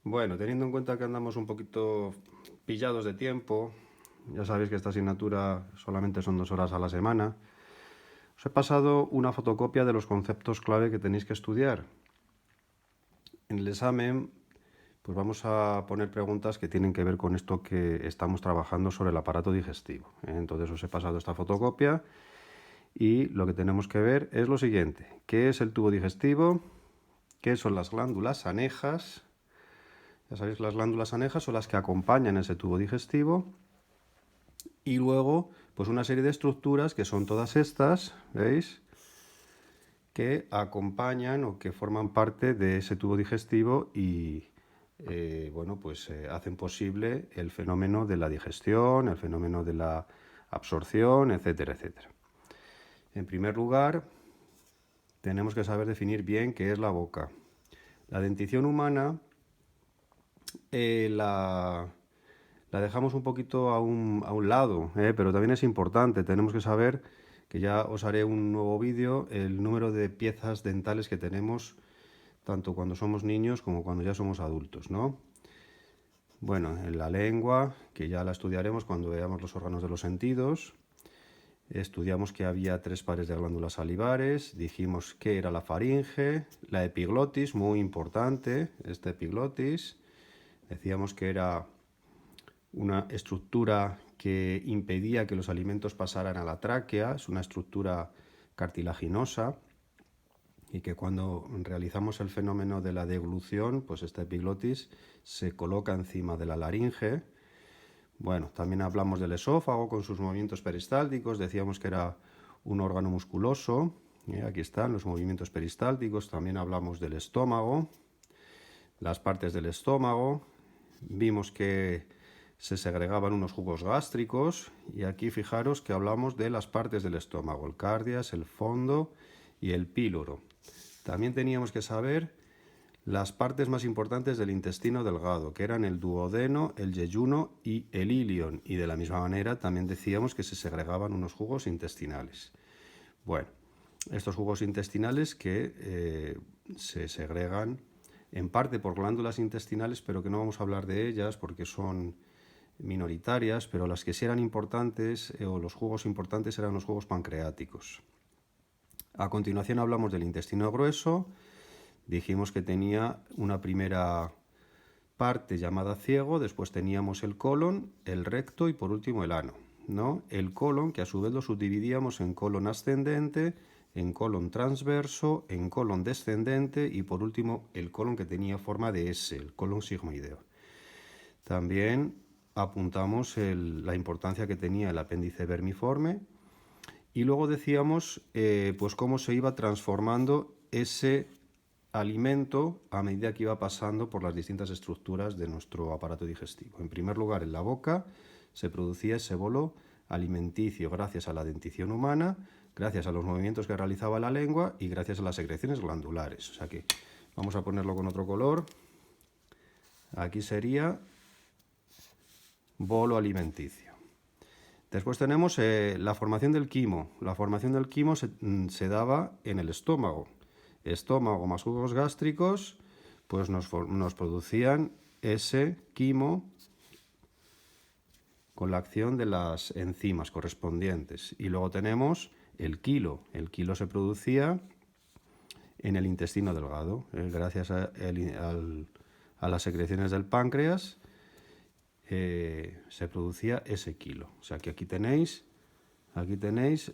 Bueno, teniendo en cuenta que andamos un poquito pillados de tiempo, ya sabéis que esta asignatura solamente son 2 horas a la semana, os he pasado una fotocopia de los conceptos clave que tenéis que estudiar. En el examen, pues vamos a poner preguntas que tienen que ver con esto que estamos trabajando sobre el aparato digestivo. Entonces os he pasado esta fotocopia y lo que tenemos que ver es lo siguiente. ¿Qué es el tubo digestivo? ¿Qué son las glándulas anejas? Ya sabéis, las glándulas anejas son las que acompañan ese tubo digestivo. Y luego, pues una serie de estructuras que son todas estas, ¿veis? Que acompañan o que forman parte de ese tubo digestivo y, bueno, pues hacen posible el fenómeno de la digestión, el fenómeno de la absorción, etcétera, etcétera. En primer lugar, tenemos que saber definir bien qué es la boca. La dentición humana la dejamos un poquito a un lado, pero también es importante. Tenemos que saber, que ya os haré un nuevo vídeo, el número de piezas dentales que tenemos tanto cuando somos niños como cuando ya somos adultos, ¿no? Bueno, en la lengua, que ya la estudiaremos cuando veamos los órganos de los sentidos. Estudiamos que había 3 pares de glándulas salivares, dijimos que era la faringe, la epiglotis, muy importante, esta epiglotis. Decíamos que era una estructura que impedía que los alimentos pasaran a la tráquea, es una estructura cartilaginosa y que cuando realizamos el fenómeno de la deglución, pues esta epiglotis se coloca encima de la laringe. Bueno, también hablamos del esófago con sus movimientos peristálticos, decíamos que era un órgano musculoso, aquí están los movimientos peristálticos, también hablamos del estómago, las partes del estómago, vimos que se segregaban unos jugos gástricos y aquí fijaros que hablamos de las partes del estómago, el cardias, el fondo y el píloro. También teníamos que saber las partes más importantes del intestino delgado, que eran el duodeno, el yeyuno y el ilion. Y de la misma manera también decíamos que se segregaban unos jugos intestinales. Bueno, estos jugos intestinales que se segregan en parte por glándulas intestinales, pero que no vamos a hablar de ellas porque son minoritarias, pero las que sí eran importantes, o los jugos importantes, eran los jugos pancreáticos. A continuación hablamos del intestino grueso. Dijimos que tenía una primera parte llamada ciego, después teníamos el colon, el recto y por último el ano, ¿no? El colon, que a su vez lo subdividíamos en colon ascendente, en colon transverso, en colon descendente y por último el colon que tenía forma de S, el colon sigmoideo. También apuntamos la importancia que tenía el apéndice vermiforme y luego decíamos pues cómo se iba transformando ese alimento a medida que iba pasando por las distintas estructuras de nuestro aparato digestivo. En primer lugar, en la boca se producía ese bolo alimenticio gracias a la dentición humana, gracias a los movimientos que realizaba la lengua y gracias a las secreciones glandulares. O sea que vamos a ponerlo con otro color. Aquí sería bolo alimenticio. Después tenemos la formación del quimo. La formación del quimo se daba en el estómago. Estómago más jugos gástricos, pues nos producían ese quimo con la acción de las enzimas correspondientes. Y luego tenemos el quilo. El quilo se producía en el intestino delgado, gracias a las secreciones del páncreas. Se producía ese kilo. O sea que aquí tenéis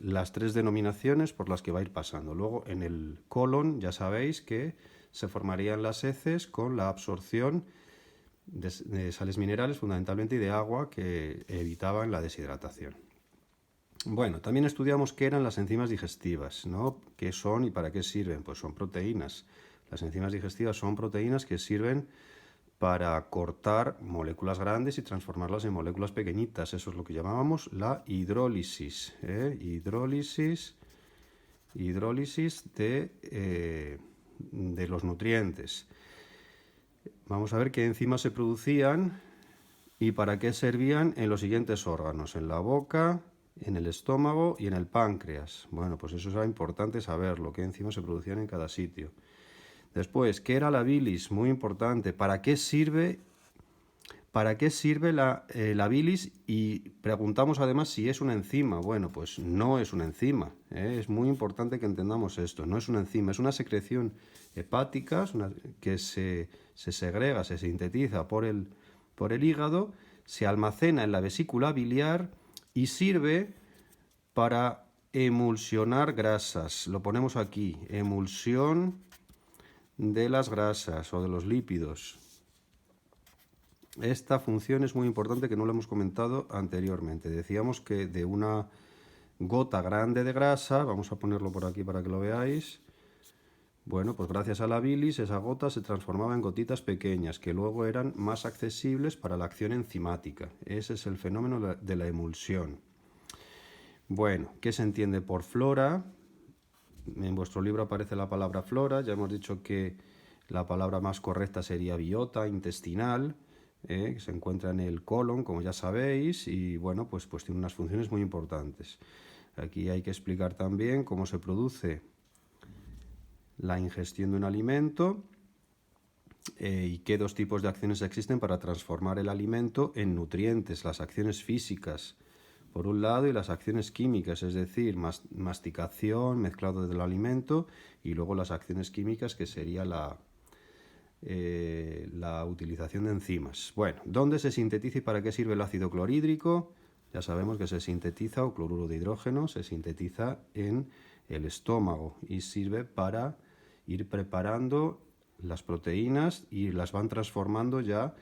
las 3 denominaciones por las que va a ir pasando. Luego en el colon ya sabéis que se formarían las heces con la absorción de sales minerales fundamentalmente y de agua que evitaban la deshidratación. Bueno, también estudiamos qué eran las enzimas digestivas, ¿no? ¿Qué son y para qué sirven? Pues son proteínas. Las enzimas digestivas son proteínas que sirven para cortar moléculas grandes y transformarlas en moléculas pequeñitas. Eso es lo que llamábamos la hidrólisis. Hidrólisis de los nutrientes. Vamos a ver qué enzimas se producían y para qué servían en los siguientes órganos: en la boca, en el estómago y en el páncreas. Bueno, pues eso era importante saberlo, qué enzimas se producían en cada sitio. Después, ¿qué era la bilis? Muy importante. ¿Para qué sirve la bilis? Y preguntamos además si es una enzima. Bueno, pues no es una enzima, ¿eh? Es muy importante que entendamos esto. No es una enzima, es una secreción hepática que se segrega, se sintetiza por el hígado, se almacena en la vesícula biliar y sirve para emulsionar grasas. Lo ponemos aquí, emulsión de las grasas o de los lípidos. Esta función es muy importante, que no lo hemos comentado anteriormente. Decíamos que de una gota grande de grasa, vamos a ponerlo por aquí para que lo veáis, bueno, pues gracias a la bilis esa gota se transformaba en gotitas pequeñas que luego eran más accesibles para la acción enzimática. Ese es el fenómeno de la emulsión. Bueno, ¿qué se entiende por flora? En vuestro libro aparece la palabra flora. Ya hemos dicho que la palabra más correcta sería biota intestinal, que se encuentra en el colon, como ya sabéis, y bueno, pues tiene unas funciones muy importantes. Aquí hay que explicar también cómo se produce la ingestión de un alimento y qué dos tipos de acciones existen para transformar el alimento en nutrientes: las acciones físicas por un lado y las acciones químicas, es decir, masticación, mezclado del alimento, y luego las acciones químicas, que sería la utilización de enzimas. Bueno, ¿dónde se sintetiza y para qué sirve el ácido clorhídrico? Ya sabemos que se sintetiza, o cloruro de hidrógeno, se sintetiza en el estómago y sirve para ir preparando las proteínas y las van transformando ya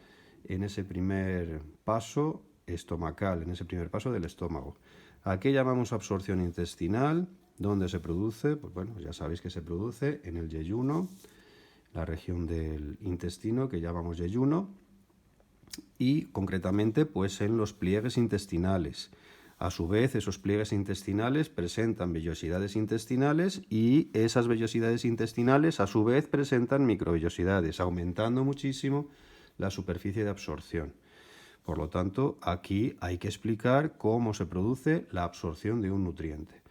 en ese primer paso estomacal, en ese primer paso del estómago. ¿A qué llamamos absorción intestinal? ¿Dónde se produce? Pues bueno, ya sabéis que se produce en el yeyuno, la región del intestino que llamamos yeyuno, y concretamente pues en los pliegues intestinales. A su vez, esos pliegues intestinales presentan vellosidades intestinales y esas vellosidades intestinales a su vez presentan microvellosidades, aumentando muchísimo la superficie de absorción. Por lo tanto, aquí hay que explicar cómo se produce la absorción de un nutriente.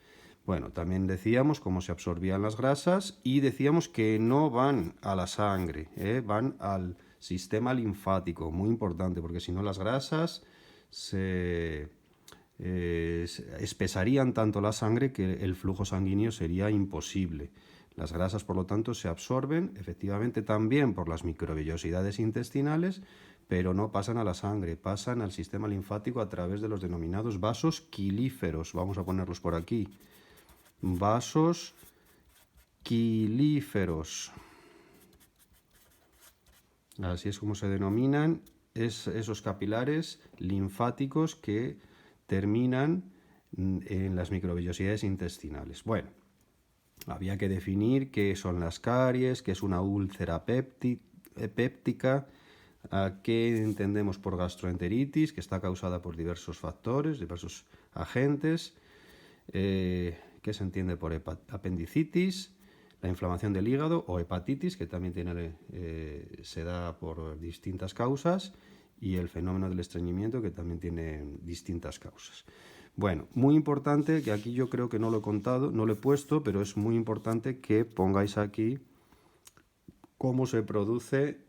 Bueno, también decíamos cómo se absorbían las grasas y decíamos que no van a la sangre, van al sistema linfático, muy importante, porque si no las grasas espesarían tanto la sangre que el flujo sanguíneo sería imposible. Las grasas, por lo tanto, se absorben efectivamente también por las microvellosidades intestinales, pero no pasan a la sangre, pasan al sistema linfático a través de los denominados vasos quilíferos. Vamos a ponerlos por aquí. Vasos quilíferos. Así es como se denominan esos capilares linfáticos que terminan en las microvellosidades intestinales. Bueno, había que definir qué son las caries, qué es una úlcera péptica, qué entendemos por gastroenteritis, que está causada por diversos factores, diversos agentes, qué se entiende por apendicitis, la inflamación del hígado o hepatitis, que también se da por distintas causas, y el fenómeno del estreñimiento, que también tiene distintas causas. Bueno, muy importante, que aquí yo creo que no lo he contado, no lo he puesto, pero es muy importante que pongáis aquí cómo se produce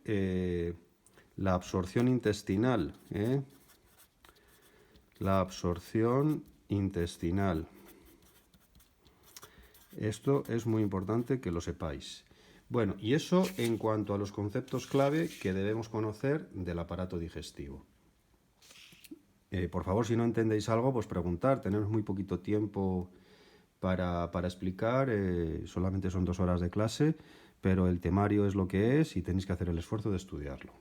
la absorción intestinal. La absorción intestinal. Esto es muy importante que lo sepáis. Bueno, y eso en cuanto a los conceptos clave que debemos conocer del aparato digestivo. Por favor, si no entendéis algo, pues preguntar. Tenemos muy poquito tiempo para explicar, solamente son 2 horas de clase, pero el temario es lo que es y tenéis que hacer el esfuerzo de estudiarlo.